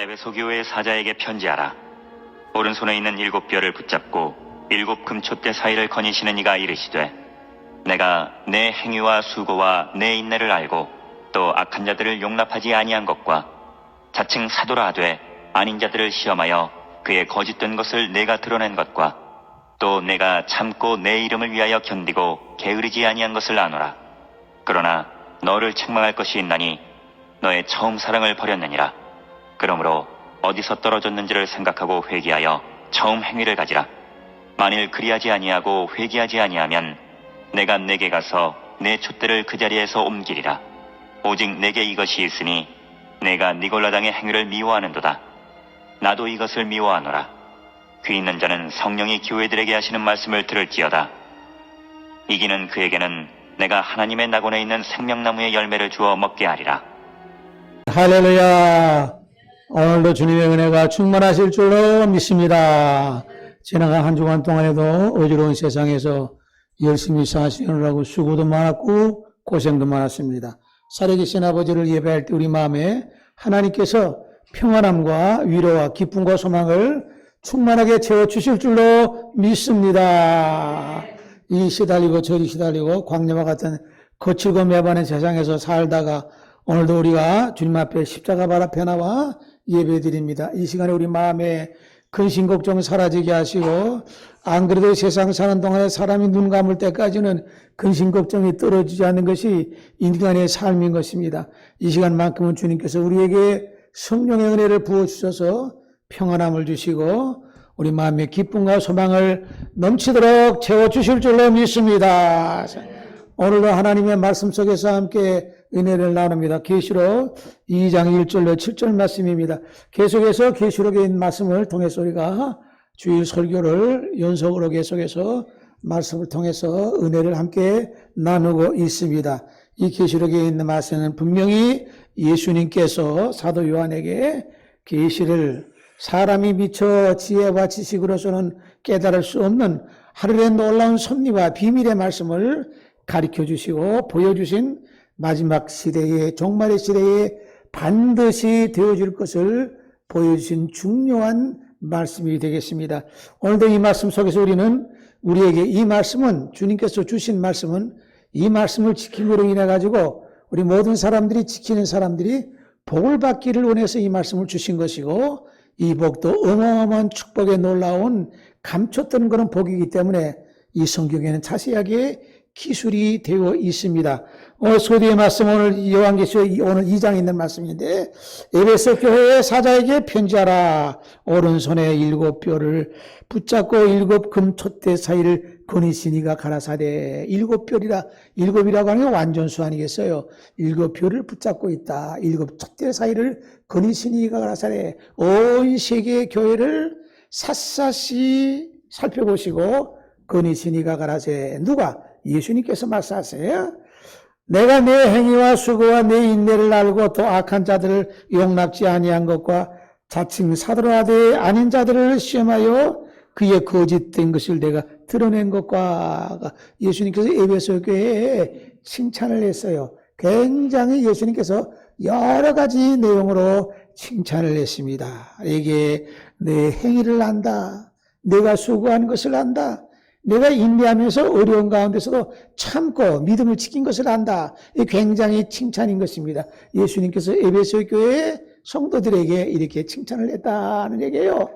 에베소 교회의 사자에게 편지하라. 오른손에 있는 7뼈를 붙잡고 7 금촛대 사이를 거니시는 이가 이르시되, 내가 내 행위와 수고와 내 인내를 알고 또 악한 자들을 용납하지 아니한 것과 자칭 사도라 하되 아닌 자들을 시험하여 그의 거짓된 것을 내가 드러낸 것과 또 내가 참고 내 이름을 위하여 견디고 게으르지 아니한 것을 아노라. 그러나 너를 책망할 것이 있나니 너의 처음 사랑을 버렸느니라. 그러므로 어디서 떨어졌는지를 생각하고 회개하여 처음 행위를 가지라. 만일 그리하지 아니하고 회개하지 아니하면 내가 내게 가서 내 촛대를 그 자리에서 옮기리라. 오직 내게 이것이 있으니 내가 니골라당의 행위를 미워하는도다. 나도 이것을 미워하노라. 귀 있는 자는 성령이 교회들에게 하시는 말씀을 들을지어다. 이기는 그에게는 내가 하나님의 낙원에 있는 생명나무의 열매를 주어 먹게 하리라. 할렐루야. 오늘도 주님의 은혜가 충만하실 줄로 믿습니다. 지나간 한 주간 동안에도 어지러운 세상에서 열심히 사시느라고 수고도 많았고 고생도 많았습니다. 살아계신 아버지를 예배할 때 우리 마음에 하나님께서 평안함과 위로와 기쁨과 소망을 충만하게 채워주실 줄로 믿습니다. 이 시달리고 저리 시달리고 광야와 같은 거칠고 매반의 세상에서 살다가 오늘도 우리가 주님 앞에 십자가 발 앞에 나와 예배드립니다. 이 시간에 우리 마음에 근심 걱정 사라지게 하시고, 안 그래도 세상 사는 동안에 사람이 눈 감을 때까지는 근심 걱정이 떨어지지 않는 것이 인간의 삶인 것입니다. 이 시간만큼은 주님께서 우리에게 성령의 은혜를 부어주셔서 평안함을 주시고 우리 마음의 기쁨과 소망을 넘치도록 채워주실 줄로 믿습니다. 오늘도 하나님의 말씀 속에서 함께 은혜를 나눕니다. 계시록 2장 1절로 7절 말씀입니다. 계속해서 계시록에 있는 말씀을 통해서 우리가 주일 설교를 연속으로 계속해서 말씀을 통해서 은혜를 함께 나누고 있습니다. 이 계시록에 있는 말씀은 분명히 예수님께서 사도 요한에게 계시를 사람이 미처 지혜와 지식으로서는 깨달을 수 없는 하늘의 놀라운 섭리와 비밀의 말씀을 가르쳐 주시고 보여주신 마지막 시대에, 종말의 시대에 반드시 되어줄 것을 보여주신 중요한 말씀이 되겠습니다. 오늘도 이 말씀 속에서 우리에게 이 말씀은, 주님께서 주신 말씀은 이 말씀을 지킴으로 인해 가지고 우리 모든 사람들이, 지키는 사람들이 복을 받기를 원해서 이 말씀을 주신 것이고, 이 복도 어마어마한 축복에 놀라운 감췄던 그런 복이기 때문에 이 성경에는 자세하게 기술이 되어 있습니다. 오늘 소리의 말씀, 오늘 요한계시록 오늘 2장에 있는 말씀인데, 에베소 교회의 사자에게 편지하라. 오른손에 7뼈를 붙잡고 7 금촛대 사이를 거니시니가 가라사대. 7뼈리라, 7이라고 하는 게 완전수 아니겠어요? 7뼈를 붙잡고 있다. 7 촛대 사이를 거니시니가 가라사대. 온 세계 교회를 샅샅이 살펴보시고 거니시니가 가라세. 누가? 예수님께서 말씀하세요. 내가 내 행위와 수고와 내 인내를 알고 또 악한 자들을 용납지 아니한 것과 자칭 사도라 하되 아닌 자들을 시험하여 그의 거짓된 것을 내가 드러낸 것과, 예수님께서 에베소 교회에 칭찬을 했어요. 굉장히 예수님께서 여러 가지 내용으로 칭찬을 했습니다. 이게 내 행위를 안다. 내가 수고한 것을 안다. 내가 인내하면서 어려운 가운데서도 참고 믿음을 지킨 것을 안다. 이 굉장히 칭찬인 것입니다. 예수님께서 에베소 교회 성도들에게 이렇게 칭찬을 했다는 얘기예요.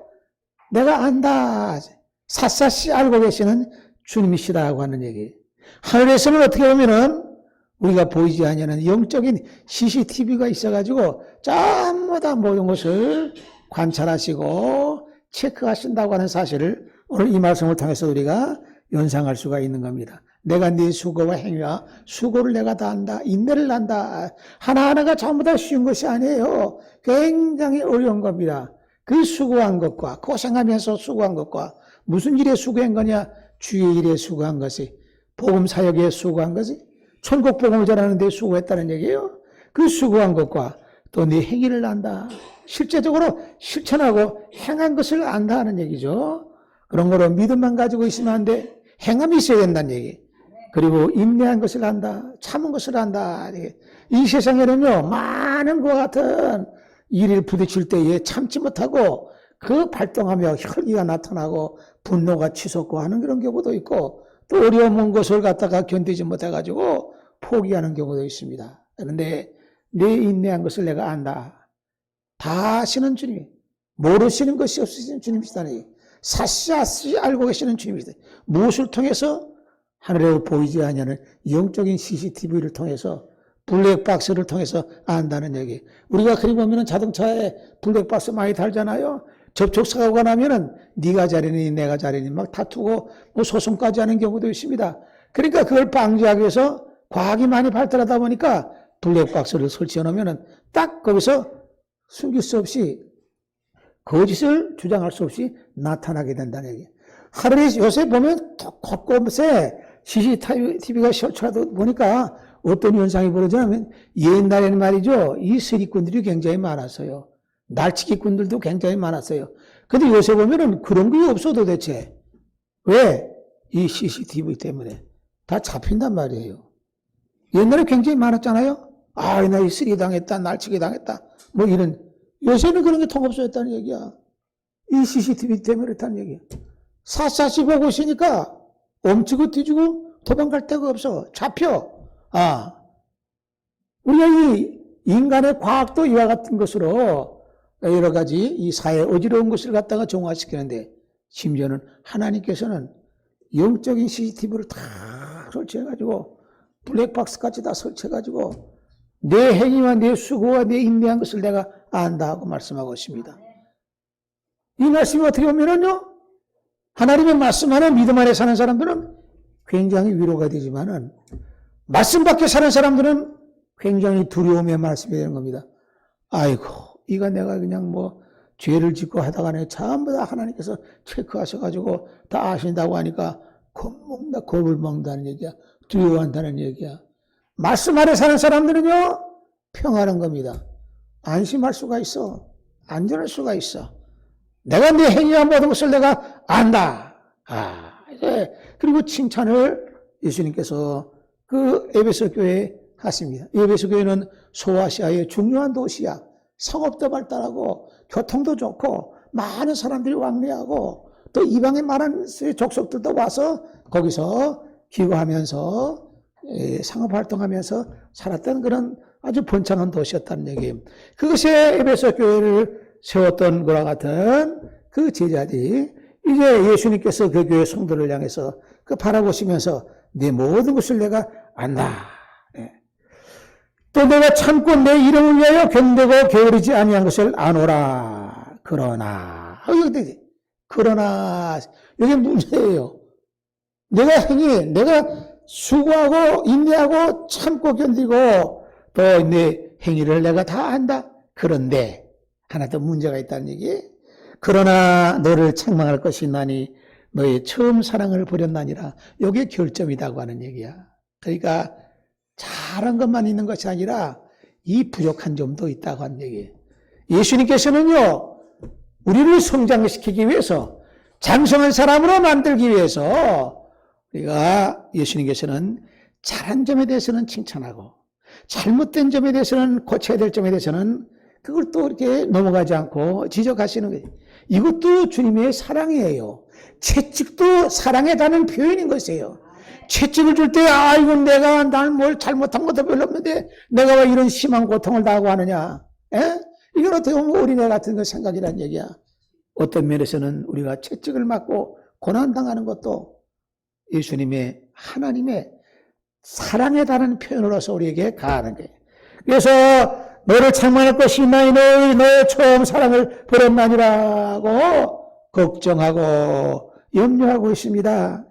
내가 안다. 샅샅이 알고 계시는 주님이시다고 하는 얘기. 하늘에서는 어떻게 보면은 우리가 보이지 않는 영적인 CCTV가 있어가지고 전부 다 모든 것을 관찰하시고 체크하신다고 하는 사실을 오늘 이 말씀을 통해서 우리가 연상할 수가 있는 겁니다. 내가 네 수고와 행위와 수고를 내가 다 한다. 인내를 한다. 하나하나가 전부 다 쉬운 것이 아니에요. 굉장히 어려운 겁니다. 그 수고한 것과 고생하면서 수고한 것과 무슨 일에 수고한 거냐? 주의 일에 수고한 것이, 복음 사역에 수고한 것이, 천국 복음을 전하는 데 수고했다는 얘기예요. 그 수고한 것과 또 네 행위를 안다. 실제적으로 실천하고 행한 것을 안다 하는 얘기죠. 그런 거로 믿음만 가지고 있으면 안 돼. 행함이 있어야 된다는 얘기. 그리고 인내한 것을 안다. 참은 것을 안다. 이 세상에는요, 많은 것과 같은 일일 부딪힐 때에 참지 못하고 그 발동하며 혈기가 나타나고 분노가 치솟고 하는 그런 경우도 있고 또 어려운 것을 갖다가 견디지 못해가지고 포기하는 경우도 있습니다. 그런데 내 인내한 것을 내가 안다. 다 아시는 주님, 모르시는 것이 없으신 주님이시다니 사시사시 알고 계시는 주님이시다. 무엇을 통해서? 하늘에 보이지 아니하는 영적인 CCTV를 통해서 블랙박스를 통해서 안다는 얘기. 우리가 그리 보면은 자동차에 블랙박스 많이 달잖아요. 접촉사고가 나면은 네가 잘했니 내가 잘했니 막 다투고 뭐 소송까지 하는 경우도 있습니다. 그러니까 그걸 방지하기 위해서 과학이 많이 발달하다 보니까 블랙박스를 설치해 놓으면은 딱 거기서 숨길 수 없이 거짓을 주장할 수 없이 나타나게 된다는 얘기. 하늘에 요새 보면 곳곳에 CCTV가 설치하다 보니까 어떤 현상이 벌어지냐면 옛날에는 말이죠. 이 스리꾼들이 굉장히 많았어요. 날치기꾼들도 굉장히 많았어요. 근데 요새 보면은 그런 게 없어 도대체. 왜? 이 CCTV 때문에. 다 잡힌단 말이에요. 옛날에 굉장히 많았잖아요. 아, 나 이 스리 당했다, 날치기 당했다. 뭐 이런. 요새는 그런 게 통 없어졌다는 얘기야. 이 CCTV 때문에 그렇다는 얘기야. 사사시 보고 있으니까 멈추고 뒤지고 도망갈 데가 없어. 잡혀. 아. 우리가 이 인간의 과학도 이와 같은 것으로 여러 가지 이 사회 어지러운 것을 갖다가 정화시키는데 심지어는 하나님께서는 영적인 CCTV를 다 설치해가지고 블랙박스까지 다 설치해가지고 내 행위와 내 수고와 내 인내한 것을 내가 안다 하고 말씀하고 있습니다. 이 말씀이 어떻게 보면은요, 하나님의 말씀 안에 믿음 안에 사는 사람들은 굉장히 위로가 되지만은 말씀 밖에 사는 사람들은 굉장히 두려움의 말씀이 되는 겁니다. 아이고, 이거 내가 그냥 뭐 죄를 짓고 하다가는 전부 다 하나님께서 체크하셔가지고 다 아신다고 하니까 겁을 먹는다는 얘기야. 두려워한다는 얘기야. 말씀 안에 사는 사람들은요, 평안한 겁니다. 안심할 수가 있어. 안전할 수가 있어. 내가 내 행위와 모든 것을 내가 안다. 그리고 칭찬을 예수님께서 그 에베소 교회에 하십니다. 에베소 교회는 소아시아의 중요한 도시야. 상업도 발달하고 교통도 좋고 많은 사람들이 왕래하고 또 이방의 많은 족속들도 와서 거기서 기거하면서 상업활동하면서 살았던 그런 아주 번창한 도시였다는 얘기예요. 그것이 에베소 교회를 세웠던 것과 같은 그 제자들이 이제 예수님께서 그 교회 성도를 향해서 그 바라보시면서 내 모든 것을 내가 안다. 또 내가 참고 내 이름을 위하여 견디고 게으르지 아니한 것을 아노라. 그러나 이게 문제예요. 내가 수고하고 인내하고 참고 견디고 또 내 행위를 내가 다 안다. 그런데 하나 더 문제가 있다는 얘기. 그러나 너를 책망할 것이 있나니 너의 처음 사랑을 버렸나니라. 이게 결점이라고 하는 얘기야. 그러니까 잘한 것만 있는 것이 아니라 이 부족한 점도 있다고 하는 얘기예요. 예수님께서는요, 우리를 성장시키기 위해서 장성한 사람으로 만들기 위해서 우리가 예수님께서는 잘한 점에 대해서는 칭찬하고 잘못된 점에 대해서는 고쳐야 될 점에 대해서는 그걸 또 이렇게 넘어가지 않고 지적하시는 거예요. 이것도 주님의 사랑이에요. 채찍도 사랑에 닿는 표현인 것이에요. 채찍을 줄 때, 이건 내가 날 뭘 잘못한 것도 별로 없는데 내가 왜 이런 심한 고통을 당하고 하느냐. 이건 어떻게 보면 어린애 같은 거 생각이란 얘기야. 어떤 면에서는 우리가 채찍을 맞고 고난당하는 것도 예수님의 하나님의 사랑에 닿는 표현으로서 우리에게 가하는 거예요. 그래서 너를 책망할 것이 있나니 너의 처음 사랑을 버렸나니라고 걱정하고 염려하고 있습니다.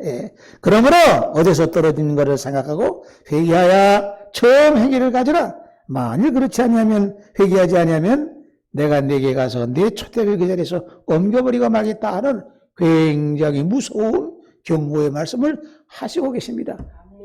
그러므로 어디서 떨어지는 것을 생각하고 회개하여 처음 행위를 가져라. 만일 그렇지 아니하면 회개하지 아니하면 내가 네게 가서 네 초대를 그 자리에서 옮겨버리고 말겠다 하는 굉장히 무서운 경고의 말씀을 하시고 계십니다.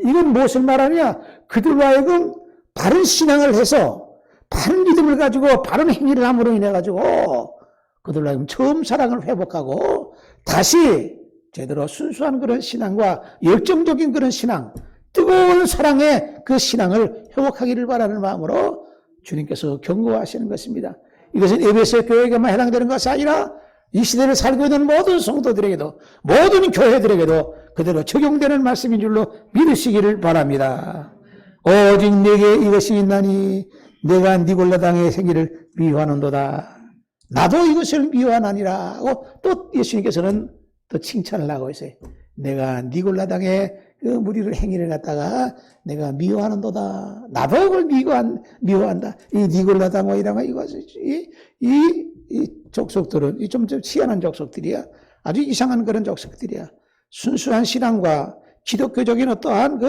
이건 무엇을 말하냐? 그들로 하여금 바른 신앙을 해서 바른 믿음을 가지고 바른 행위를 함으로 인해 가지고 그들로 하여금 처음 사랑을 회복하고 다시 제대로 순수한 그런 신앙과 열정적인 그런 신앙, 뜨거운 사랑의 그 신앙을 회복하기를 바라는 마음으로 주님께서 경고하시는 것입니다. 이것은 에베소 교회에게만 해당되는 것이 아니라 이 시대를 살고 있는 모든 성도들에게도, 모든 교회들에게도 그대로 적용되는 말씀인 줄로 믿으시기를 바랍니다. 오직 내게 이것이 있나니 내가 니골라당의 생기를 미워하는도다. 나도 이것을 미워하나니라 하고 또 예수님께서는 또 칭찬을 하고 있어요. 내가 니골라당의 그 무리를 행위를 갖다가 내가 미워하는도다. 나도 그걸 미워한다. 이 니골라당과 이랑과 이 족속들은 좀 희한한 족속들이야. 아주 이상한 그런 족속들이야. 순수한 신앙과 기독교적인 어떠한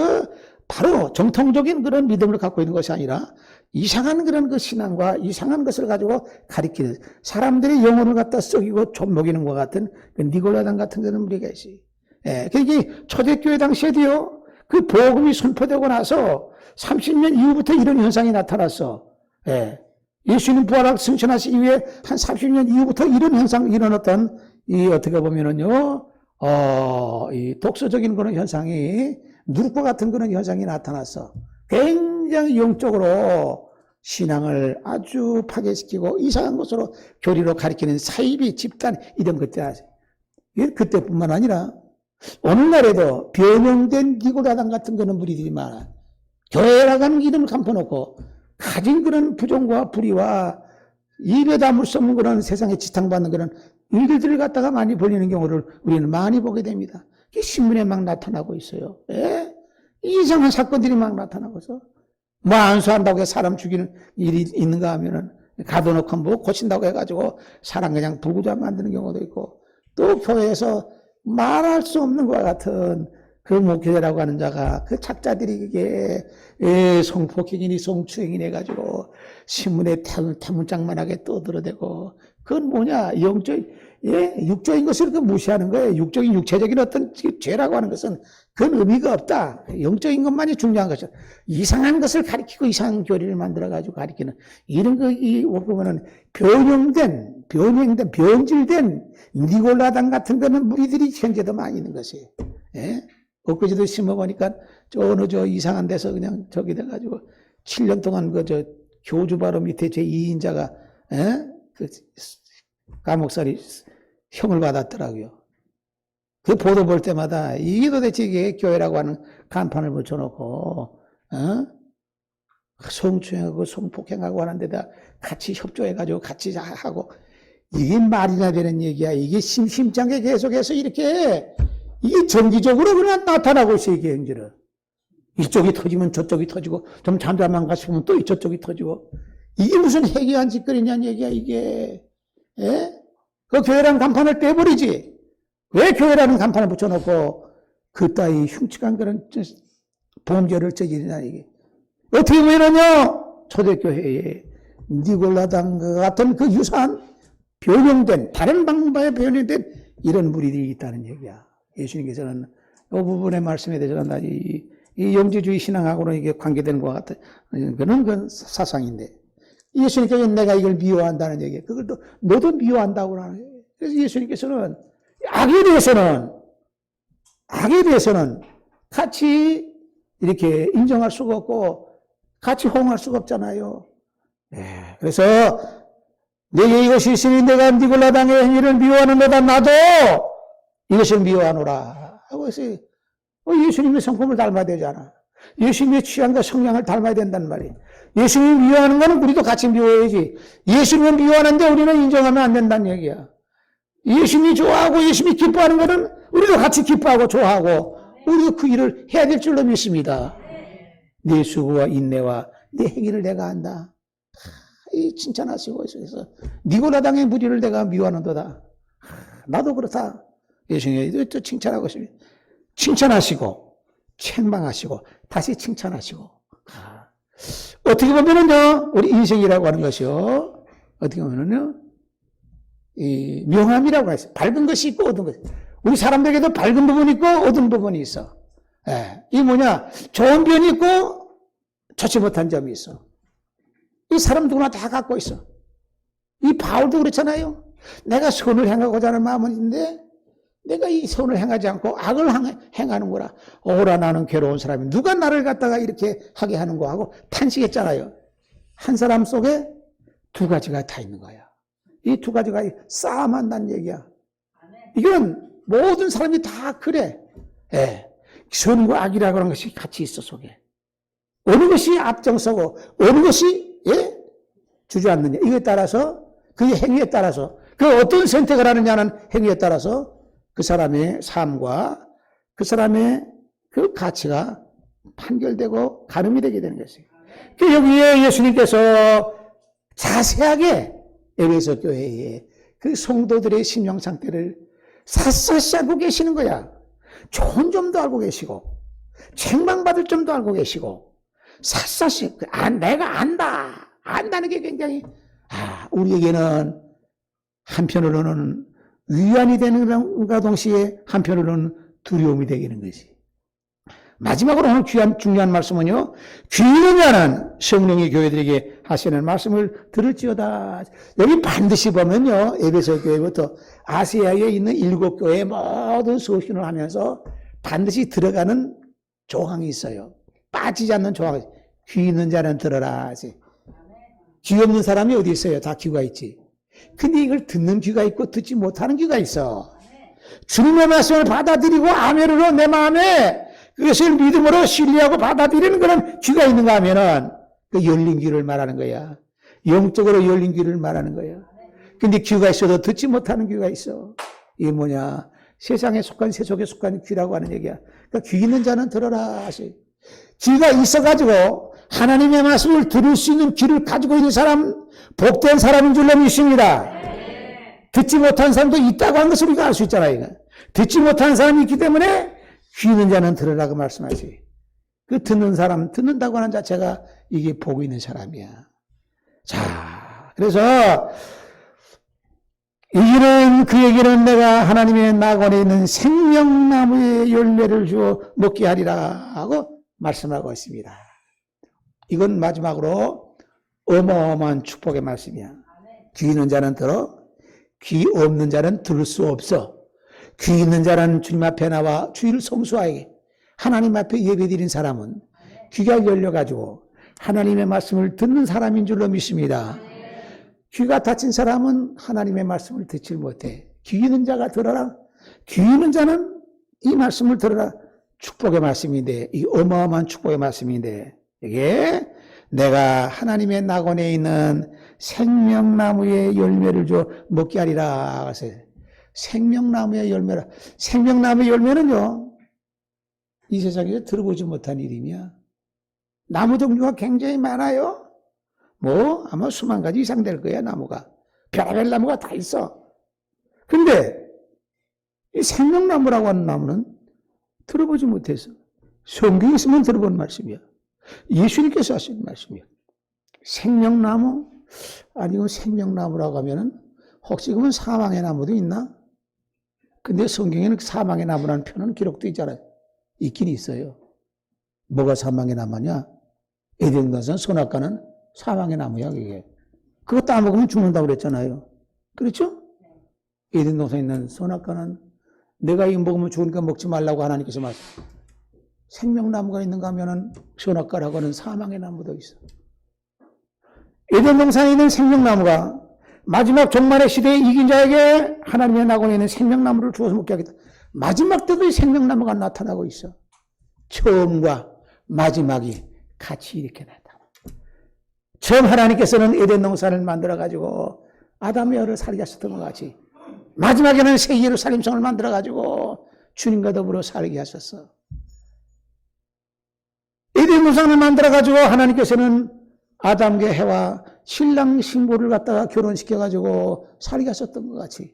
바로 정통적인 그런 믿음을 갖고 있는 것이 아니라 이상한 그런 그 신앙과 이상한 것을 가지고 가리키는 사람들의 영혼을 갖다 썩이고 좀 먹이는 것 같은 그 니골라당 같은 그런 무리가 있어요. 예, 그게 초대교회 당시에도요, 그 복음이 선포되고 나서 30년 이후부터 이런 현상이 나타났어. 예. 예수님 부활하고 승천하신 이후에 한 30년 이후부터 이런 현상이 일어났던, 어떻게 보면은요, 이 독서적인 그런 현상이, 누룩과 같은 그런 현상이 나타났어. 굉장히 영적으로 신앙을 아주 파괴시키고 이상한 것으로 교리로 가리키는 사이비 집단, 이런 것들. 그때뿐만 아니라, 오늘날에도 변형된 니골라당 같은 그런 무리들이 많아. 교회라고 하는 이름을 감춰놓고, 가진 그런 부정과 불의와 입에 담을 수 없는 그런 세상에 지탕받는 그런 일들을 갖다가 많이 벌리는 경우를 우리는 많이 보게 됩니다. 이게 신문에 막 나타나고 있어요. 예? 이상한 사건들이 막 나타나고 있어. 뭐 안수한다고 해서 사람 죽이는 일이 있는가 하면은 가둬놓고 뭐 고친다고 해가지고 사람 그냥 불구자 만드는 경우도 있고, 또 교회에서 말할 수 없는 것과 같은 그 목회자라고 하는 자가 그 작자들이 그게 성폭행이니 성추행이니 해가지고 신문에 태문장만하게 떠들어대고, 그건 뭐냐, 육적인 것을 무시하는 거예요. 육적인 육체적인 어떤 죄라고 하는 것은 그건 의미가 없다. 영적인 것만이 중요한 것이죠. 이상한 것을 가리키고 이상한 교리를 만들어가지고 가리키는 이런 보면은 변질된 니골라당 같은 거는 무리들이 현재도 많이 있는 것이에요. 예? 엊그제도 심어보니까 어느 이상한 데서 그냥 저기 돼가지고 7년 동안 교주 바로 밑에 제 2인자가 감옥살이 형을 받았더라고요. 그 보도 볼 때마다 이게 도대체 이게 교회라고 하는 간판을 붙여놓고 성추행하고 성폭행하고 하는 데다 같이 협조해가지고 같이 하고, 이게 말이나 되는 얘기야. 이게 심심찮게 계속해서 이렇게 이게 정기적으로 그냥 나타나고 있어. 이게 현재는 이쪽이 터지면 저쪽이 터지고, 좀 잠잠한가 싶으면 또 저쪽이 터지고, 이게 무슨 해괴한 짓거리냐는 얘기야 이게. 예? 그 교회라는 간판을 떼버리지. 왜 교회라는 간판을 붙여놓고 그따위 흉측한 그런 범죄를 저지르냐 이게. 어떻게 보이느냐? 초대교회에 니골라당 같은 그 유사한 변형된, 다른 방법에 변형된 이런 무리들이 있다는 얘기야. 예수님께서는 이 부분의 말씀에 대해서는 이 영지주의 신앙하고는 이게 관계되는 것 같은 그런 사상인데, 예수님께서 내가 이걸 미워한다는 얘기예요. 그걸 또 너도 미워한다고 하는 거예요. 그래서 예수님께서는 악에 대해서는 같이 이렇게 인정할 수가 없고 같이 호응할 수가 없잖아요. 네. 그래서 내게 이것이 있으니 내가 니골라당의 행위를 미워하는도다. 나도 이것을 미워하노라 하고 해서 예수님의 성품을 닮아야 되잖아. 예수님의 취향과 성향을 닮아야 된단 말이에요. 예수님이 미워하는 거는 우리도 같이 미워해야지. 예수님을 미워하는데 우리는 인정하면 안 된다는 얘기야. 예수님이 좋아하고 예수님이 기뻐하는 거는 우리도 같이 기뻐하고 좋아하고 우리도 그 일을 해야 될 줄로 믿습니다. 내 수고와 인내와 내 행위를 내가 한다. 칭찬하시고 있어서 니골라당의 무리를 내가 미워하는도다. 나도 그렇다. 예수님이 또 칭찬하고 싶습니다. 칭찬하시고 책망하시고 다시 칭찬하시고. 어떻게 보면은요, 우리 인생이라고 하는 것이요, 어떻게 보면은요, 이 명함이라고 했어요. 밝은 것이 있고 어두운 것이. 우리 사람들에게도 밝은 부분이 있고 어두운 부분이 있어. 예. 이 뭐냐, 좋은 면이 있고 좋지 못한 점이 있어. 이 사람 누구나 다 갖고 있어. 이 바울도 그렇잖아요. 내가 선을 행하고자 하는 마음은 있는데 내가 이 선을 행하지 않고 악을 행하는 거라. 오라 나는 괴로운 사람이 누가 나를 갖다가 이렇게 하게 하는 거 하고 탄식했잖아요. 한 사람 속에 두 가지가 다 있는 거야. 이 두 가지가 싸움한다는 얘기야. 이건 모든 사람이 다 그래. 예. 선과 악이라고 하는 것이 같이 있어, 속에. 어느 것이 앞장서고, 어느 것이, 예? 주저앉느냐. 이거에 따라서, 그의 행위에 따라서, 그 어떤 선택을 하느냐는 행위에 따라서 그 사람의 삶과 그 사람의 그 가치가 판결되고 가늠이 되게 되는 것이에요. 그 여기에 예수님께서 자세하게 에베소 교회에 그 성도들의 심령 상태를 샅샅이 알고 계시는 거야. 좋은 점도 알고 계시고, 책망받을 점도 알고 계시고, 샅샅이, 내가 안다. 안다는 게 굉장히, 우리에게는 한편으로는 위안이 되는 것과 동시에 한편으로는 두려움이 되는 것이. 마지막으로 오늘 중요한 말씀은요, 귀 있는 자는 성령이 교회들에게 하시는 말씀을 들을지어다. 여기 반드시 보면요, 에베소 교회부터 아시아에 있는 7교회의 모든 소신을 하면서 반드시 들어가는 조항이 있어요. 빠지지 않는 조항이. 귀 있는 자는 들어라. 귀 없는 사람이 어디 있어요? 다 귀가 있지. 근데 이걸 듣는 귀가 있고 듣지 못하는 귀가 있어. 주님의 말씀을 받아들이고 아멘으로 내 마음에 그것을 믿음으로 신뢰하고 받아들이는 그런 귀가 있는가 하면은 그 열린 귀를 말하는 거야. 영적으로 열린 귀를 말하는 거야. 근데 귀가 있어도 듣지 못하는 귀가 있어. 이게 뭐냐? 세상에 속한, 세속에 속한 귀라고 하는 얘기야. 그러니까 귀 있는 자는 들어라 하시. 귀가 있어가지고 하나님의 말씀을 들을 수 있는 귀를 가지고 있는 사람, 복된 사람인 줄로 믿습니다. 듣지 못한 사람도 있다고 하는 것을 우리가 알 수 있잖아요. 듣지 못한 사람이 있기 때문에 귀 있는 자는 들으라고 말씀하시. 그 듣는 사람, 듣는다고 하는 자체가 이게 보고 있는 사람이야. 자, 그래서 그에게는 내가 하나님의 낙원에 있는 생명나무의 열매를 주어 먹게 하리라 하고 말씀하고 있습니다. 이건 마지막으로 어마어마한 축복의 말씀이야. 귀 있는 자는 들어, 귀 없는 자는 들을 수 없어. 귀 있는 자는 주님 앞에 나와 주의를 성수하게 하나님 앞에 예배드린 사람은 귀가 열려가지고 하나님의 말씀을 듣는 사람인 줄로 믿습니다. 귀가 닫힌 사람은 하나님의 말씀을 듣지 못해. 귀 있는 자가 들어라. 귀 있는 자는 이 말씀을 들어라. 축복의 말씀인데, 이 어마어마한 축복의 말씀인데, 이게 내가 하나님의 낙원에 있는 생명나무의 열매를 줘 먹게 하리라. 그래서 생명나무의 열매라. 생명나무의 열매는요, 이 세상에서 들어보지 못한 이름이야. 나무 종류가 굉장히 많아요. 아마 수만 가지 이상 될 거야, 나무가. 별의별 나무가 다 있어. 근데, 이 생명나무라고 하는 나무는 들어보지 못해서. 성경에 있으면 들어본 말씀이야. 예수님께서 하신 말씀이야. 생명나무? 아니면 생명나무라고 하면은, 혹시 그러면 사망의 나무도 있나? 근데 성경에는 사망의 나무라는 표현은 기록도 있잖아요. 있긴 있어요. 뭐가 사망의 나무냐? 에덴 동산 선악과는 사망의 나무야, 그게. 그거 따먹으면 죽는다고 그랬잖아요. 그렇죠? 에덴 동산에 있는 선악과는 내가 이거 먹으면 죽으니까 먹지 말라고 하나님께서 말씀. 생명나무가 있는가 하면은 선악과라고 하는 사망의 나무도 있어. 에덴 동산에 있는 생명나무가 마지막 종말의 시대에 이긴 자에게 하나님의 낙원에 있는 생명나무를 주어서 먹게 하겠다. 마지막 때도 이 생명나무가 나타나고 있어. 처음과 마지막이 같이 이렇게 나타나. 처음 하나님께서는 에덴 동산을 만들어가지고 아담과 여를 살게 하셨던 것 같이 마지막에는 새 예루살렘성을 만들어가지고 주님과 더불어 살게 하셨어. 에덴 동산을 만들어가지고 하나님께서는 아담과 해와 신랑 신부를 갖다가 결혼시켜가지고 살게 하셨던 것 같이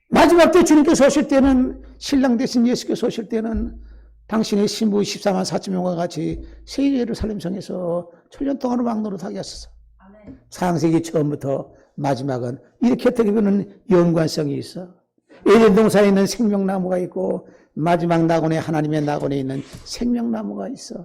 마지막 때 주님께서 오실 때는 신랑 대신 예수께서 오실 때는 당신의 신부 14만 4천 명과 같이 새 예루살렘성에서 천년 동안을 왕노릇하게 하셨어. 창세기 처음부터 마지막은 이렇게 어떻게 보면 연관성이 있어. 에덴 동산에 있는 생명나무가 있고 마지막 낙원에 하나님의 낙원에 있는 생명나무가 있어.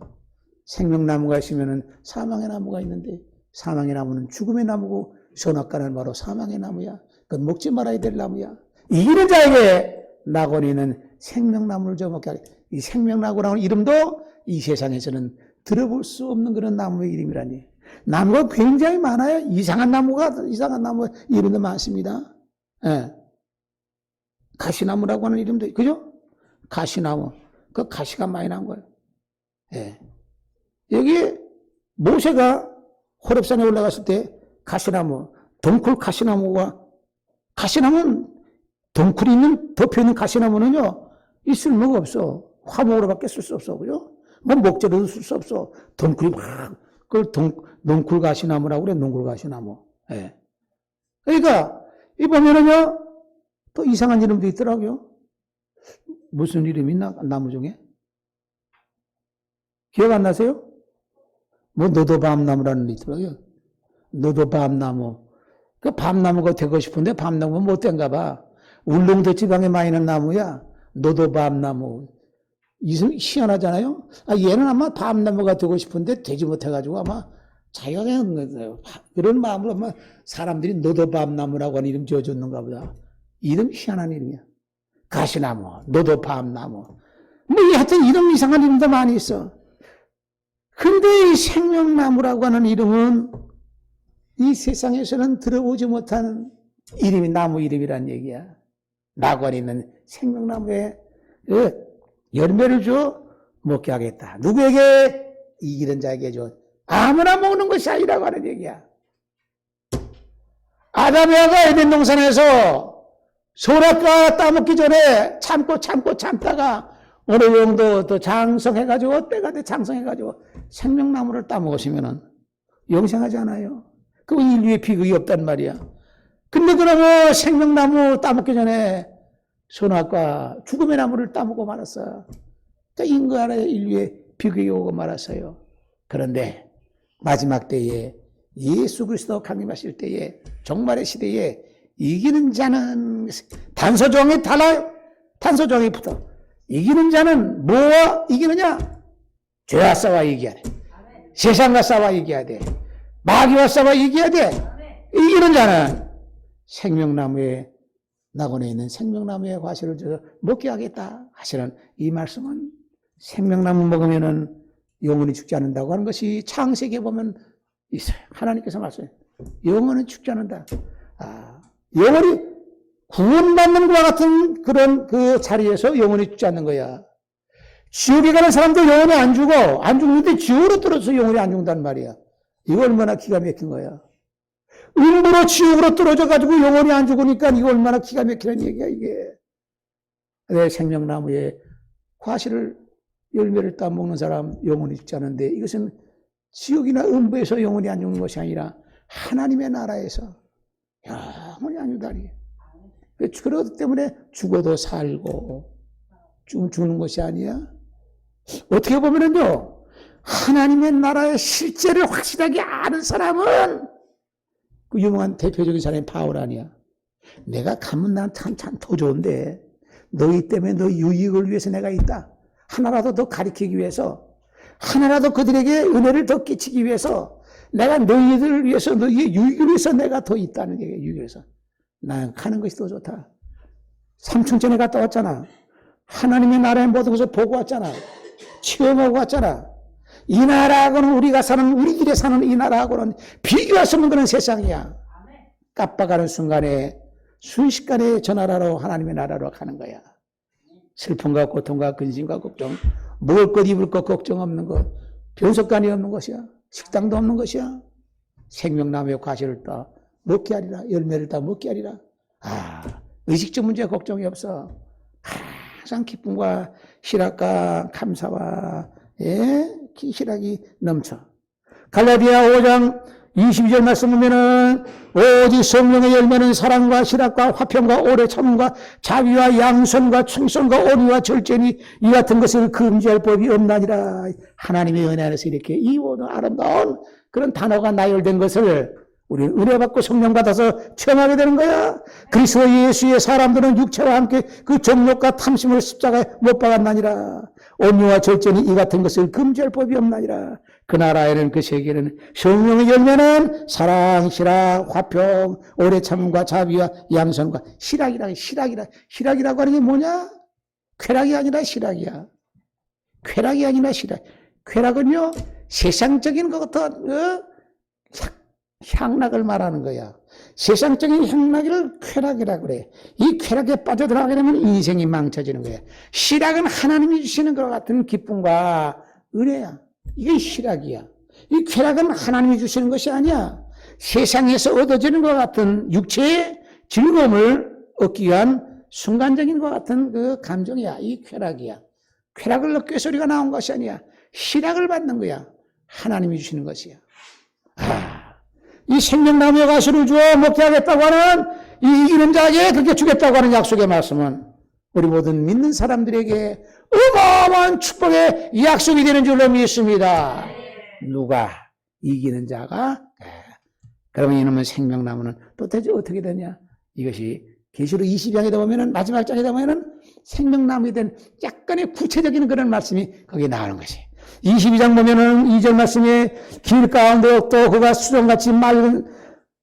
생명나무가 있으면 사망의 나무가 있는데 사망의 나무는 죽음의 나무고 선악과는 바로 사망의 나무야. 그건 먹지 말아야 될 나무야. 이기는 자에게 낙원에 있는 생명나무를 줘 먹게 하리. 이 생명나무라는 이름도 이 세상에서는 들어볼 수 없는 그런 나무의 이름이라니. 나무가 굉장히 많아요. 이상한 나무 이름도 많습니다. 예. 가시나무라고 하는 이름도, 그죠? 가시나무. 그 가시가 많이 난 거예요. 예. 여기 모세가 호렙산에 올라갔을 때 가시나무, 덩쿨 가시나무가, 가시나무는 덩쿨이 있는, 덮여 있는 가시나무는요, 이 쓸모가 없어. 화목으로밖에 쓸 수 없어. 그죠? 뭐 목재로도 쓸 수 없어. 덩쿨이 막, 그걸 농쿨 가시나무라고 그래, 농쿨 가시나무. 예. 그러니까, 이 보면은요, 또 이상한 이름도 있더라고요. 무슨 이름이 있나, 나무 중에? 기억 안 나세요? 뭐, 노도밤나무라는 게 있더라고요. 노도밤나무. 그 밤나무가 되고 싶은데 밤나무는 못 된가 봐. 울릉도 지방에 많이 있는 나무야. 노도밤나무. 희한하잖아요? 얘는 아마 밤나무가 되고 싶은데 되지 못해가지고 아마 자기가 그런 마음으로 아마 사람들이 노도밤나무라고 하는 이름 지어줬는가 보다. 이름 희한한 이름이야. 가시나무, 노도밤나무. 뭐, 하여튼 이름 이상한 이름도 많이 있어. 근데 이 생명나무라고 하는 이름은 이 세상에서는 들어보지 못한 이름이 나무 이름이란 얘기야. 낙원에 있는 생명나무에 열매를 줘 먹게 하겠다. 누구에게? 이기는 자에게 줘. 아무나 먹는 것이 아니라고 하는 얘기야. 아담이 하가 에덴 동산에서 소라과 따먹기 전에 참다가 어느 정도 더 장성해가지고 때가 돼 장성해가지고 생명나무를 따먹으시면은 영생하지 않아요. 그 인류의 비극이 없단 말이야. 근데 그러면 생명나무 따먹기 전에 선악과 죽음의 나무를 따먹고 말았어요. 그러니까 인간의 인류의 비극이 오고 말았어요. 그런데 마지막 때에 예수 그리스도 강림하실 때에 종말의 시대에 이기는 자는 단서종이 달라요. 단서종이 붙어. 이기는 자는 뭐와 이기느냐? 죄와 싸워 이겨야 돼. 세상과 싸워 이겨야 돼. 마귀와 싸워 이겨야 돼. 이기는 자는 생명나무에 낙원에 있는 생명나무의 과실을 줘서 먹게 하겠다 하시는 이 말씀은 생명나무 먹으면은 영원히 죽지 않는다고 하는 것이 창세기에 보면 있어요. 하나님께서 말씀해요. 영원히 죽지 않는다. 영원히 구원받는 것과 같은 그런 그 자리에서 영원히 죽지 않는 거야. 지옥에 가는 사람도 영원히 안 죽는데 지옥으로 떨어져서 영원히 안 죽는단 말이야. 이거 얼마나 기가 막힌 거야. 일부러 지옥으로 떨어져가지고 영원히 안 죽으니까 이거 얼마나 기가 막히는 얘기야, 이게. 내 생명나무에 과실을, 열매를 따먹는 사람 영원히 죽지 않는데 이것은 지옥이나 음부에서 영원히 안 죽는 것이 아니라 하나님의 나라에서 영원히 안 죽다니. 그렇기 때문에 죽어도 살고 죽는 것이 아니야. 어떻게 보면은요, 하나님의 나라의 실제를 확실하게 아는 사람은 그 유명한 대표적인 사람이 바울 아니야. 내가 가면 난 참 더 좋은데 너희 때문에 너 유익을 위해서 내가 있다. 하나라도 더 가리키기 위해서, 하나라도 그들에게 은혜를 더 끼치기 위해서, 내가 너희들을 위해서, 너희의 유익을 위해서 내가 더 있다는 얘기야. 유익을 위해서. 난 가는 것이 더 좋다. 3층 전에 갔다 왔잖아. 하나님의 나라의 모든 것을 보고 왔잖아. 체험하고 왔잖아. 이 나라하고는 우리들이 사는 이 나라하고는 비교할 수 없는 그런 세상이야. 깜빡하는 순간에 순식간에 저 나라로, 하나님의 나라로 가는 거야. 슬픔과 고통과 근심과 걱정, 먹을 것 입을 것 걱정 없는 것, 변속관이 없는 것이야. 식당도 없는 것이야. 생명나무의 과실을 따 먹게 하리라. 열매를 따 먹게 하리라. 의식적 문제 걱정이 없어. 항상 기쁨과 희락과 감사와 희락이 넘쳐. 갈라디아 5장 22절 말씀 보면은 오직 성령의 열매는 사랑과 희락과 화평과 오래 참음과 자비와 양선과 충성과 온유와 절제니 이 같은 것을 금지할 법이 없나니라. 하나님의 은혜 안에서 이렇게 이 모든 아름다운 그런 단어가 나열된 것을 우리는 은혜 받고 성령 받아서 체험하게 되는 거야. 그리스도 예수의 사람들은 육체와 함께 그 정욕과 탐심을 십자가에 못 박았나니라. 온유와 절제는 이 같은 것을 금지할 법이 없나니라. 그 나라에는, 그 세계에는 성령의 열매는 사랑, 희락, 화평, 오래 참음과 자비와 양선과 희락이라고 하는 게 뭐냐? 쾌락이 아니라 희락이야. 쾌락이 아니라 희락. 쾌락은요, 세상적인 것 같은 향락을 말하는 거야. 세상적인 향락을 쾌락이라 그래. 이 쾌락에 빠져들어가게 되면 인생이 망쳐지는 거야. 희락은 하나님이 주시는 것 같은 기쁨과 은혜야. 이게 희락이야. 이 쾌락은 하나님이 주시는 것이 아니야. 세상에서 얻어지는 것 같은 육체의 즐거움을 얻기 위한 순간적인 것 같은 그 감정이야. 이 쾌락이야. 쾌락을 얻기 위해서 우리가 나온 것이 아니야. 희락을 받는 거야. 하나님이 주시는 것이야. 이 생명나무의 가시를 주어 먹게 하겠다고 하는 이 이기는 자에게 그렇게 주겠다고 하는 약속의 말씀은 우리 모든 믿는 사람들에게 어마어마한 축복의 약속이 되는 줄로 믿습니다. 누가? 이기는 자가? 그러면 이놈의 생명나무는 도대체 어떻게 되냐? 이것이 계시록 20장에 보면은 마지막 장에 보면은 생명나무에 대한 약간의 구체적인 그런 말씀이 거기에 나오는 것이. 22장 보면은 2절 말씀에 길 가운데 또 그가 수정같이 맑은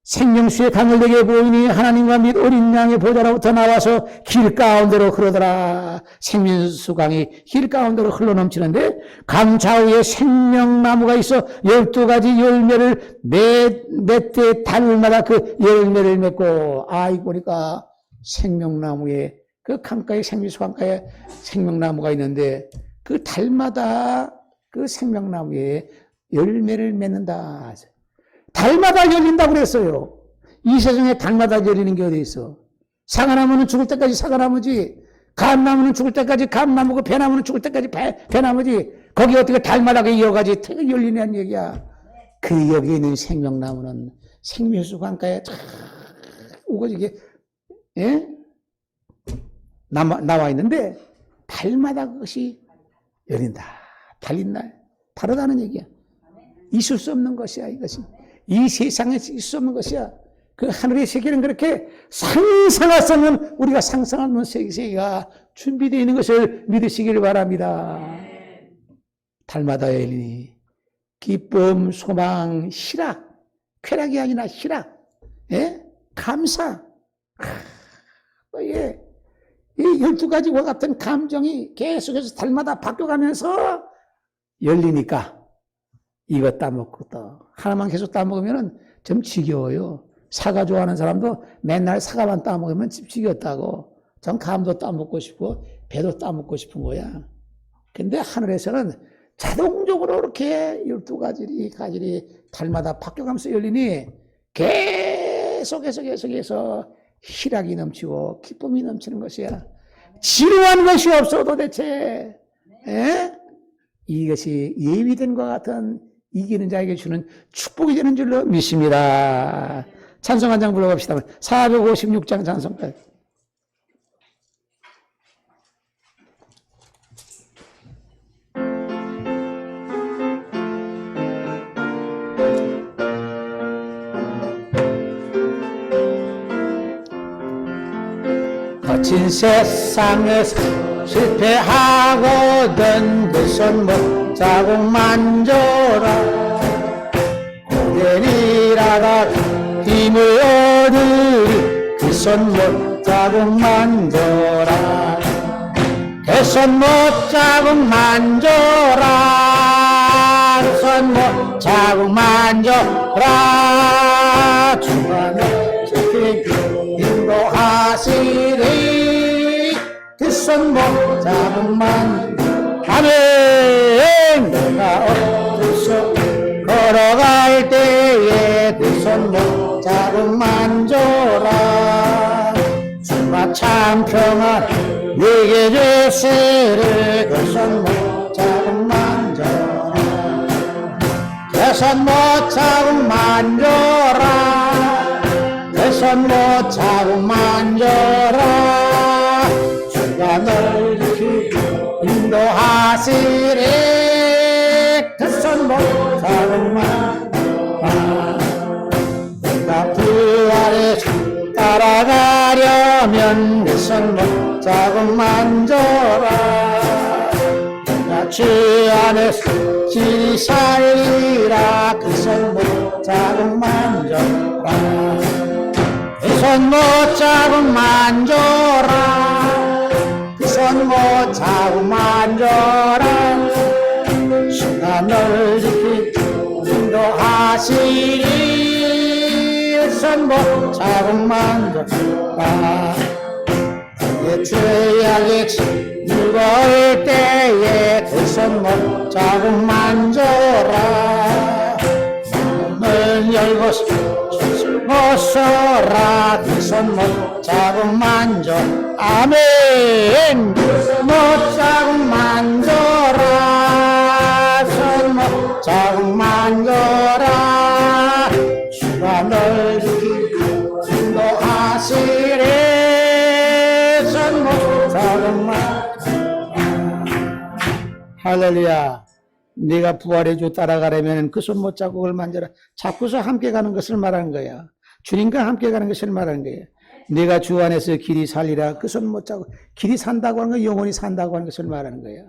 생명수의 강을 내게 보이니 하나님과 및 어린 양의 보좌로부터 나와서 길 가운데로 흐르더라. 생명수 강이 길 가운데로 흘러넘치는데 강 좌우에 생명나무가 있어 12가지 열매를 맺되 달마다 그 열매를 맺고 이 보니까 생명나무에 그 강가에 생명수 강가에 생명나무가 있는데 그 달마다 그 생명나무에 열매를 맺는다. 달마다 열린다고 그랬어요. 이 세상에 달마다 열리는 게 어디 있어? 사과나무는 죽을 때까지 사과나무지. 감나무는 죽을 때까지 감나무고 배나무는 죽을 때까지 배나무지. 거기 어떻게 달마다 그 여러 가지 열리냐는 얘기야. 그 여기 있는 생명나무는 생명수 강가에 쫙 우거지게 나와 있는데 달마다 그것이 열린다. 달린 날 다르다는 얘기야. 있을 수 없는 것이야. 이것이 이 세상에서 있을 수 없는 것이야. 그 하늘의 세계는 그렇게 상상할 수 없는 우리가 상상할 수 없는 세계가 준비되어 있는 것을 믿으시길 바랍니다. 달마다 열리니 기쁨, 소망, 희락, 쾌락이 아니라 희락, 감사. 이 12가지와 같은 감정이 계속해서 달마다 바뀌어가면서 열리니까 이거 따먹고 또 하나만 계속 따먹으면 좀 지겨워요. 사과 좋아하는 사람도 맨날 사과만 따먹으면 지겹다고. 전 감도 따먹고 싶고 배도 따먹고 싶은 거야. 근데 하늘에서는 자동적으로 이렇게 12가지 달마다 바뀌어가면서 열리니 계속해서 희락이 넘치고 기쁨이 넘치는 것이야. 지루한 것이 없어 도대체. 이것이 예비된 것 같은 이기는 자에게 주는 축복이 되는 줄로 믿습니다. 찬송 한 장 불러봅시다. 456장 찬송가. 거친 세상에서 실패하거든 그 손 못 자국 만져라. 고된 일하다 힘을 얻으리 그 손 못 자국 만져라. 그 손 못 자국 만져라. 그 손 못 자국 만져라. 주만을 지키고 인도하시리. 그 손 못 자국 만져라. 아멘. 내가 어디서 걸어갈 때에 그 손 못 자국 만져라. 주가 참 평안 내게 주시리. 그 손 못 자국 만져라. 그 손 못 자국 만져라. 그 손 못 자국 만져라. 주가 널 지키고 인도하시리. 그 손 못 자국 만져라. 내가 그 아래 따라가려면 그 손 못 자국 만져라. 내가 주 안에서 질 살리라. 그 손 못 자국 만져라. 그 손 못 자국 만져라. 그 손 못 자국 만져라. 주가 널 지키고 인도하시리. 자국 만져라. 내 죄악이 무거울 때에 그 손목 자국 만져라. 문을 열고 젖을 벗어라. 그 손목 자국 만져. 아멘. 손목 자국 만져라. 손목 자국 만져라. 주가 널 인도하시리. 손목 자국 만져라. 할렐루야. 네가 부활의 주 따라가려면 그 손목 자국을 만져라. 자꾸서 함께 가는 것을 말하는 거야. 주님과 함께 가는 것을 말하는 거야. 네가 주 안에서 길이 살리라. 그 손목 자국. 길이 산다고 하는 거, 영원히 산다고 하는 것을 말하는 거야.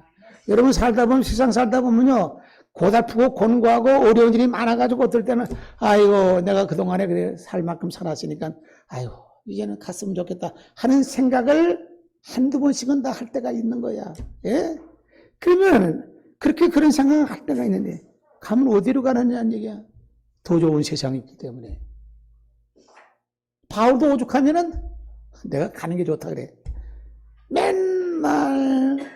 여러분 살다 보면, 세상 살다 보면요, 고달프고 곤고하고 어려운 일이 많아가지고 어떨 때는 아이고 내가 그동안에 그래 살 만큼 살았으니까 아이고 이제는 갔으면 좋겠다 하는 생각을 한두 번씩은 다 할 때가 있는 거야. 예? 그러면 그렇게 그런 생각을 할 때가 있는데 가면 어디로 가느냐는 얘기야. 더 좋은 세상이 있기 때문에. 바울도 오죽하면은 내가 가는 게 좋다 그래. 맨날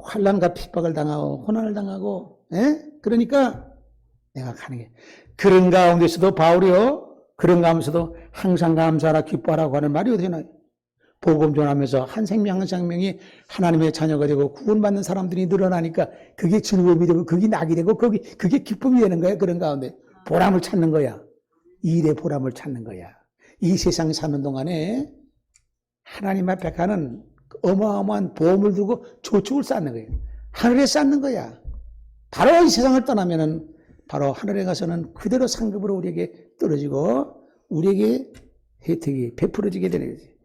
환난과 핍박을 당하고 고난을 당하고, 예? 그러니까 내가 가는 게 그런 가운데서도 바울이요, 그런 가운데서도 항상 감사하라 기뻐하라고 하는 말이 어디 나요? 복음 전하면서 한 생명 한 생명이 하나님의 자녀가 되고 구원받는 사람들이 늘어나니까 그게 즐거움이 되고 그게 낙이 되고 그게 기쁨이 되는 거야. 그런 가운데 보람을 찾는 거야. 일의 보람을 찾는 거야. 이 세상 사는 동안에 하나님 앞에 가는 어마어마한 보험을 두고 저축을 쌓는 거예요. 하늘에 쌓는 거야. 바로 이 세상을 떠나면은 바로 하늘에 가서는 그대로 상급으로 우리에게 떨어지고 우리에게 혜택이 베풀어지게 되는 거지.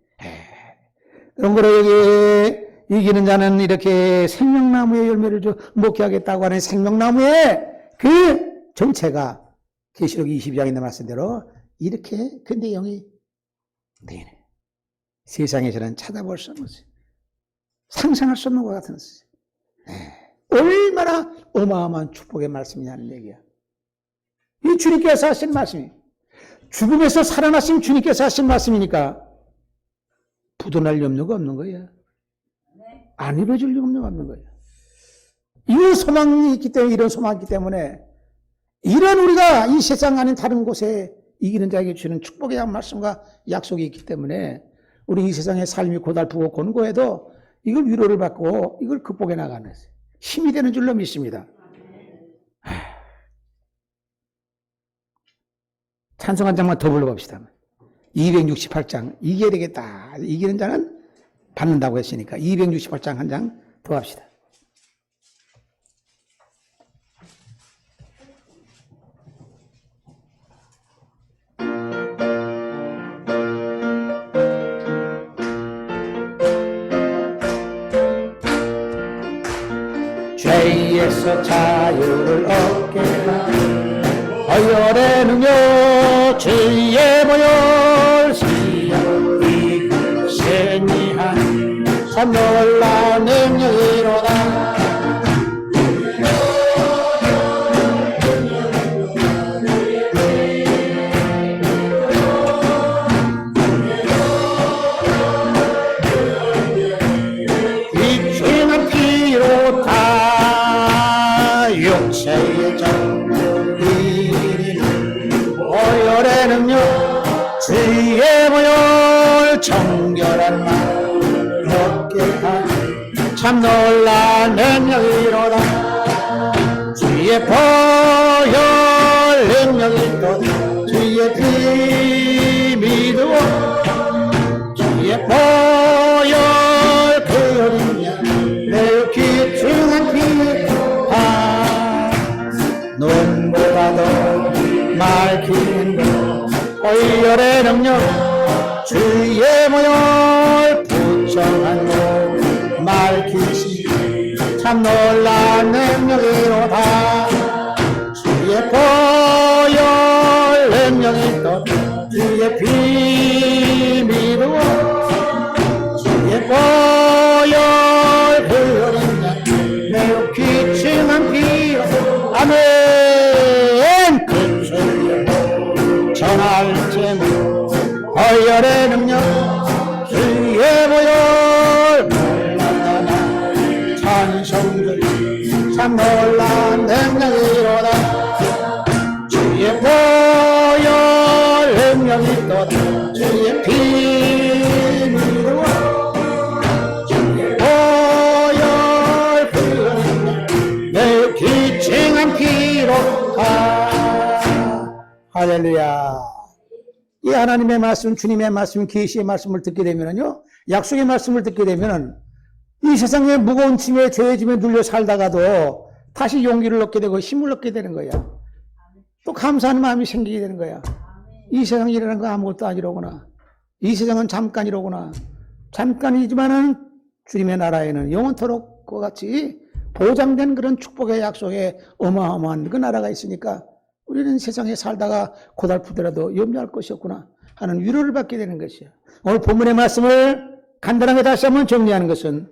그런 거로 여기 이기는 자는 이렇게 생명나무의 열매를 먹게 하겠다고 하는 생명나무의 그 정체가 계시록 22장에 있는 말씀대로 이렇게 그 내용이 되네. 세상에서는 찾아볼 수 없는 것이 상상할 수 없는 것 같은 것이 얼마나 어마어마한 축복의 말씀이냐는 얘기야. 이 주님께서 하신 말씀이 죽음에서 살아나신 주님께서 하신 말씀이니까 부도날 염려가 없는 거야. 안 이루어질 염려가 없는 거야. 이 소망이 있기 때문에 이런 소망이 있기 때문에 이런 우리가 이 세상 아닌 다른 곳에 이기는 자에게 주는 축복의 말씀과 약속이 있기 때문에 우리 이 세상의 삶이 고달프고 곤고해도 이걸 위로를 받고 이걸 극복해 나가는 힘이 되는 줄로 믿습니다. 찬송 한 장만 더 불러봅시다. 268장 이겨야 되겠다. 이기는 자는 받는다고 했으니까 268장 한 장 더 합시다. 죄에서 자유를 얻게 하는 어혈의 능력 주의 보혈 시험이 세니한 참 놀라운 능력이로다. 이충한 피로 다 육체의 보혈의 능력 주의 보혈 정결한 마음 얻게 하는 참 놀라운 능력이로다. 주의 보혈 능력이 또 주의 피 믿으고 주의 보혈 그 능력 매우 귀중한 피가 눈보다도 맑은 보혈의 능력 주의 보혈 부정한 몸 맑히시 참 놀라운 능력이로다. 주의 보혈 능력이 또 주의 피 믿으고 주의 보혈 그 능력 매우 귀중한 피로 아멘. 전할 때 능력 주의 보혈 몰랐다 찬송들이 참 놀란 능력이로다 주의 보혈 능력이 있도다 주의 피 믿음으로 주의 보혈 내 기증한 피로 할렐루야. 이 하나님의 말씀, 주님의 말씀, 계시의 말씀을 듣게 되면요, 약속의 말씀을 듣게 되면은 이 세상의 무거운 짐에 죄의 짐에 눌려 살다가도 다시 용기를 얻게 되고 힘을 얻게 되는 거야. 또 감사하는 마음이 생기게 되는 거야. 이 세상이라는 거 아무것도 아니로구나. 이 세상은 잠깐이로구나. 잠깐이지만은 주님의 나라에는 영원토록 그 같이 보장된 그런 축복의 약속에 어마어마한 그 나라가 있으니까 우리는 세상에 살다가 고달프더라도 염려할 것이 없구나 하는 위로를 받게 되는 것이야. 오늘 본문의 말씀을 간단하게 다시 한번 정리하는 것은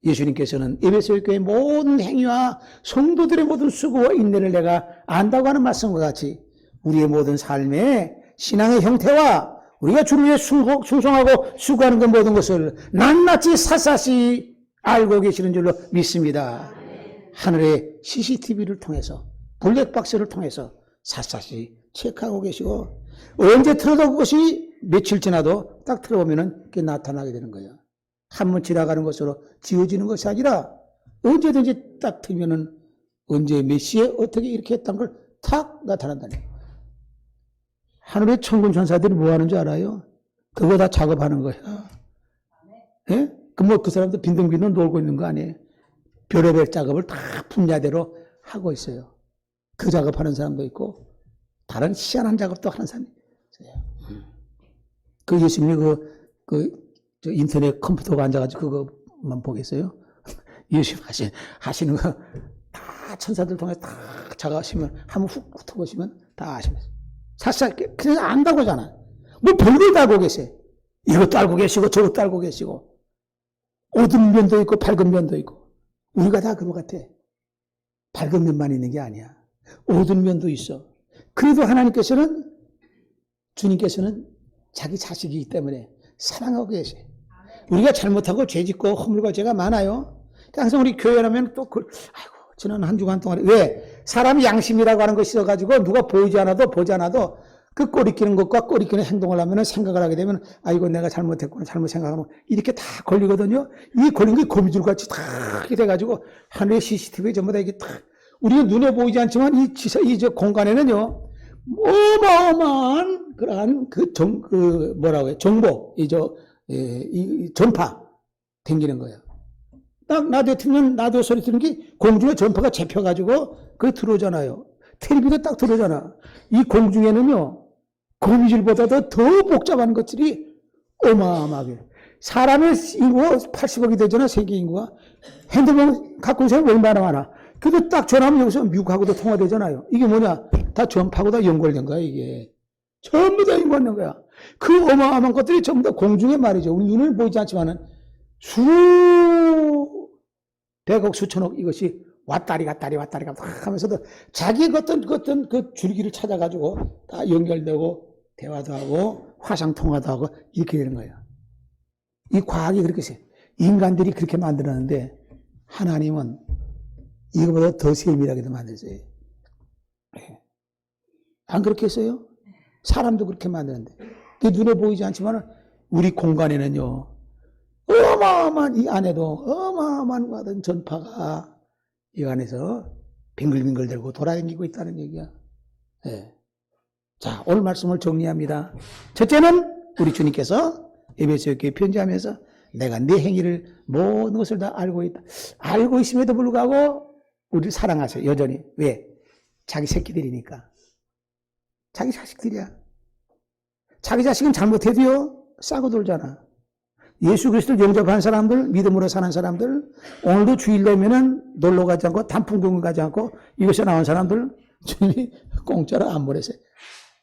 예수님께서는 에베소 교회의 모든 행위와 성도들의 모든 수고와 인내를 내가 안다고 하는 말씀과 같이 우리의 모든 삶의 신앙의 형태와 우리가 주를 위해 충성하고 수고하는 그 모든 것을 낱낱이 샅샅이 알고 계시는 줄로 믿습니다. 하늘의 CCTV를 통해서 블랙박스를 통해서 샅샅이 체크하고 계시고 언제 틀어도 그것이 며칠 지나도 딱 틀어보면 그게 나타나게 되는 거예요. 한 번 지나가는 것으로 지워지는 것이 아니라 언제든지 딱 틀면은 언제 몇 시에 어떻게 이렇게 했다는 걸 탁 나타난다네. 하늘의 천군 천사들이 뭐 하는 줄 알아요? 그거 다 작업하는 거야. 예? 그 사람도 빈둥빈둥 놀고 있는 거 아니에요? 별의별 작업을 다 분야대로 하고 있어요. 그 작업하는 사람도 있고 다른 희한한 작업도 하는 사람이 있어요. 그 예수님이 저 인터넷 컴퓨터가 앉아가지고 그거만 보겠어요? 예수님 하시는 거 다 천사들 통해 다 작업하시면 한번 훅 훑어보시면 다 아시면서 사실 그냥 안다고 하잖아. 뭐 별걸 다 알고 계세요. 이것도 알고 계시고 저것도 알고 계시고 어두운 면도 있고 밝은 면도 있고 우리가 다 그거 같아. 밝은 면만 있는 게 아니야. 어두운 면도 있어. 그래도 하나님께서는 주님께서는 자기 자식이기 때문에 사랑하고 계세요. 우리가 잘못하고 죄짓고 허물과 죄가 많아요. 항상 우리 교회라면 또 아이고 지난 한 주간 동안에 왜 사람이 양심이라고 하는 것이 있어가지고 누가 보지 않아도 그 꼬리 끼는 것과 꼬리 끼는 행동을 하면 생각을 하게 되면 아이고 내가 잘못했구나 잘못 생각하면 이렇게 다 걸리거든요. 이 걸린 게 거미줄 같이 다 이렇게 돼가지고 하늘의 CCTV에 전부 다 이게 다 우리가 눈에 보이지 않지만 이 공간에는요 어마어마한 그러한 정보 이 전파 댕기는 거예요. 딱 라디오 틀면 라디오 소리 듣는 게 공중에 전파가 잡혀가지고 그게 들어오잖아요. 텔레비도 딱 들어오잖아. 이 공중에는요 거미줄보다도 더 복잡한 것들이 어마어마하게 사람의 인구가 80억이 되잖아. 세계 인구가. 핸드폰 갖고 있는 사람이 얼마나 많아. 그래도 딱 전화하면 여기서 미국하고도 통화되잖아요. 이게 뭐냐 다 전파하고 다 연결된 거야. 이게 전부 다 연결된 거야. 그 어마어마한 것들이 전부 다 공중에 말이죠. 우리 눈을 보이지 않지만은 백억 수천억 이것이 왔다리 갔다리 하면서도 자기 어떤 그 줄기를 찾아가지고 다 연결되고 대화도 하고 화상 통화도 하고 이렇게 되는 거예요. 이 과학이 그렇게 세. 인간들이 그렇게 만들었는데 하나님은 이거보다 더 세밀하게도 만들었어요. 안 그렇게 했어요? 사람도 그렇게 만드는데 그 눈에 보이지 않지만 우리 공간에는요 어마어마한 이 안에도 어마어마한 전파가 이 안에서 빙글빙글 들고 돌아다니고 있다는 얘기야. 네. 자, 오늘 말씀을 정리합니다. 첫째는 우리 주님께서 에베소 교회에 편지하면서 내가 네 행위를 모든 것을 다 알고 있다. 알고 있음에도 불구하고 우리를 사랑하세요. 여전히. 왜? 자기 새끼들이니까. 자기 자식들이야. 자기 자식은 잘못해도요 싸고 돌잖아. 예수 그리스도를 영접한 사람들, 믿음으로 사는 사람들, 오늘도 주일 되면은 놀러 가지 않고 단풍구경 가지 않고 이것에 나온 사람들 주님이 공짜로 안 보내세요.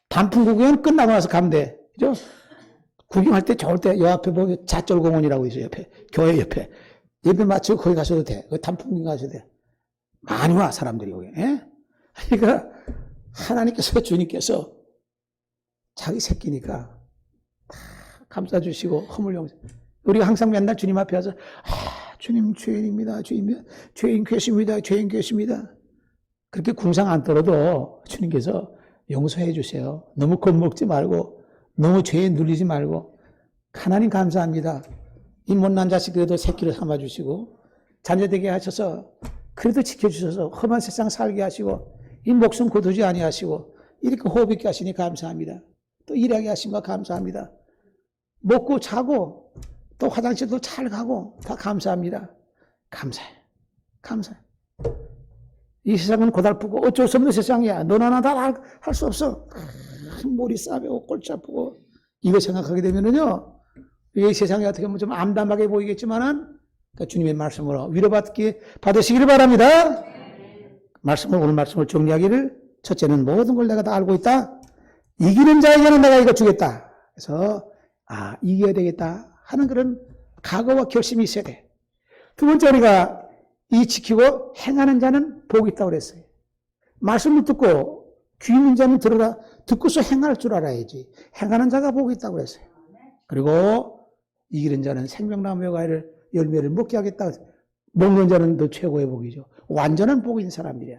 단풍구경은 끝나고 나서 가면 돼. 그죠? 구경할 때 좋을 때 요 앞에 보면 자절공원이라고 있어요. 옆에 교회 옆에 예배 마치고 거기 가셔도 돼. 단풍구경 가셔도 돼. 많이 와 사람들이 여기. 예? 그러니까 하나님께서 주님께서 자기 새끼니까 다 감싸주시고 허물 용서. 우리가 항상 맨날 주님 앞에 와서 주님 죄인입니다. 죄인 계십니다. 죄인 계십니다. 그렇게 궁상 안 떨어도 주님께서 용서해 주세요. 너무 겁먹지 말고 너무 죄에 눌리지 말고 하나님 감사합니다. 이 못난 자식 그래도 새끼를 삼아주시고 자녀되게 하셔서 그래도 지켜주셔서 험한 세상 살게 하시고 이 목숨 거두지 아니하시고 이렇게 호흡 있게 하시니 감사합니다. 또 일하게 하신 거 감사합니다. 먹고 자고 또 화장실도 잘 가고 다 감사합니다. 감사해. 감사해. 이 세상은 고달프고 어쩔 수 없는 세상이야. 너나 나 다 할 수 없어. 머리 싸매고 골치 아프고 이거 생각하게 되면은요. 이 세상이 어떻게 보면 좀 암담하게 보이겠지만은 그러니까 주님의 말씀으로 받으시기를 바랍니다. 오늘 말씀을 정리하기를 첫째는 모든 걸 내가 다 알고 있다. 이기는 자에게는 내가 이거 주겠다. 그래서 이겨야 되겠다 하는 그런 각오와 결심이 있어야 돼. 두 번째 우리가 이 지키고 행하는 자는 복이 있다고 그랬어요. 말씀을 듣고 귀 있는 자는 들어라. 듣고서 행할 줄 알아야지. 행하는 자가 복이 있다고 그랬어요. 그리고 이기는 자는 생명나무의 과일을 열매를 먹게 하겠다. 먹는 자는 더 최고의 복이죠. 완전한 복이 있는 사람들이야.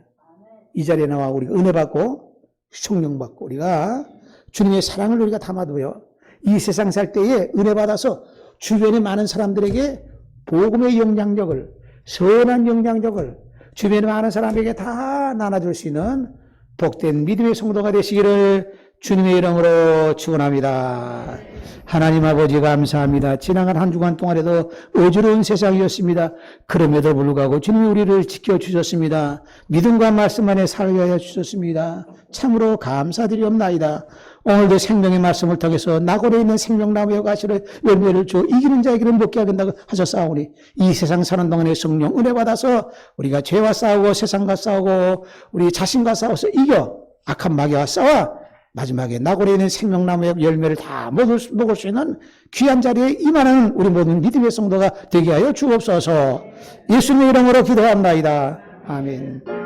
이 자리에 나와 우리가 은혜 받고 성령 받고 우리가 주님의 사랑을 우리가 담아두어요. 이 세상 살 때에 은혜 받아서 주변에 많은 사람들에게 복음의 영향력을 선한 영향력을 주변에 많은 사람에게 다 나눠줄 수 있는 복된 믿음의 성도가 되시기를 주님의 이름으로 축원합니다. 하나님 아버지 감사합니다. 지나간 한 주간 동안에도 어지러운 세상이었습니다. 그럼에도 불구하고 주님이 우리를 지켜주셨습니다. 믿음과 말씀 안에 살게 하여 주셨습니다. 참으로 감사드리옵나이다. 오늘도 생명의 말씀을 통해서 나골에 있는 생명나무의 가시를 열매를 줘 이기는 자에게는 먹게 하겠다고 하셨사오니 이 세상 사는 동안에 성령 은혜 받아서 우리가 죄와 싸우고 세상과 싸우고 우리 자신과 싸워서 이겨 악한 마귀와 싸워 마지막에 나골에 있는 생명나무의 열매를 다 먹을 수 있는 귀한 자리에 임하는 우리 모든 믿음의 성도가 되게 하여 주옵소서. 예수님의 이름으로 기도합나이다. 아멘.